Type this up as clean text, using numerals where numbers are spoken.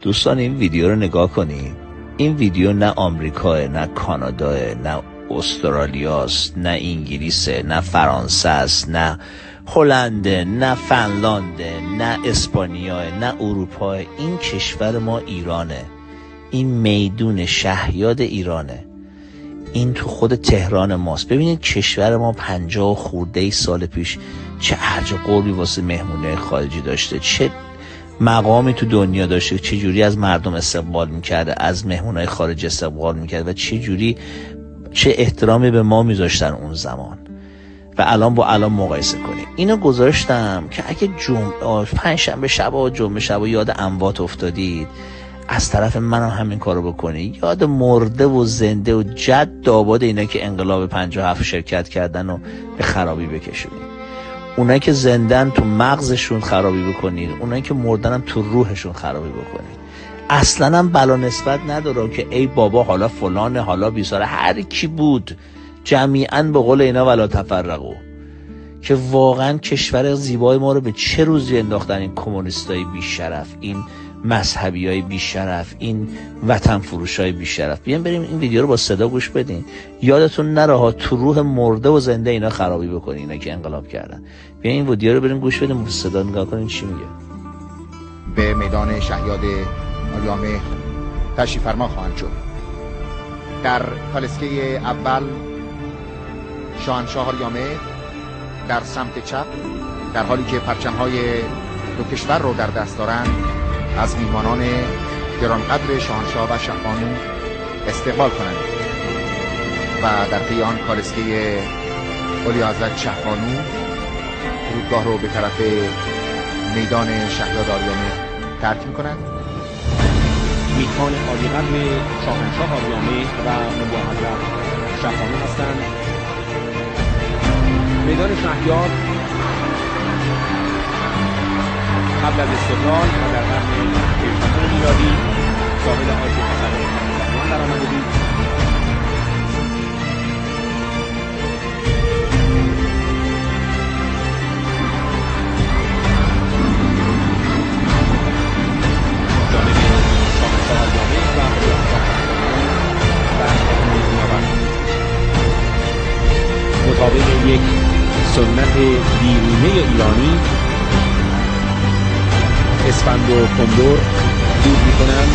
دوستان این ویدیو رو نگاه کنید. این ویدیو نه آمریکاه، نه کاناداه، نه استرالیاست، نه انگلیسه، نه فرانسه است، نه هلنده، نه فنلانده، نه اسپانیا، نه اروپا. این کشور ما ایرانه. این میدون شهیاد ایرانه. این تو خود تهران ماست. ببینید کشور ما 50 خورده سال پیش چه ارج و قربی واسه مهمونه خارجی داشته، چه مقامی تو دنیا داشته، چه جوری از مردم استقبال میکرده، از مهمونای خارجی استقبال میکرده و چه احترامی به ما میذاشتن اون زمان و الان با الان مقایسه کنیم. اینو گذاشتم که اگه پنجشنبه شب و جمعه شب یاد اموات افتادید، از طرف منم همین کارو بکنید. یاد مرده و زنده و جد آباد اینا که انقلاب 57 شرکت کردن و به خرابی بکشونید. اونایی که زندن تو مغزشون خرابی بکنید، اونایی که مردنم تو روحشون خرابی بکنید. اصلا هم بلا نسبت نداره که ای بابا حالا فلانه، حالا بیساره، هر کی بود جمیعاً به قول اینا ولا تفرقو. که واقعا کشور زیبای ما رو به چه روزی انداختن این کمونیستای بیشرف، این مذهبیای بیشرف، این وطن فروشای بیشرف. بیاین بریم این ویدیو رو با صدا گوش بدین. یادتون نره ها تو روح مرده و زنده اینا خرابی بکنین، اینا که انقلاب کردن. بیاین این ویدیو رو بریم گوش بدیم با صدا نگاه کنین چی میگه. به میدان شهیاد آریامه تشریف فرما خواهند شد. در کالسکه اول شاهنشاه آریامه در سمت چپ، در حالی که پرچم‌های دو کشور رو در دست دارند، از میهمانان گرانقدر شاهنشاه و شهبانو استقبال کنند و در پی آن کالسکه اعلیحضرت شهبانو فرودگاه رو به طرف میدان شهیاد آریامه ترک می‌کنند. میهمان عالی‌قدر شاهنشاه آریامه و نبوحضرت شهبانو هستند. میدان شهیاد قبل از استقلال و در قرن 18 میلادی ساحل آتش تسلط مسلمان در آمده بود. جانب شاهنشاه آریامه و مطابق یک سنت دیرینه ایرانی اسفند و کندر دود میکنند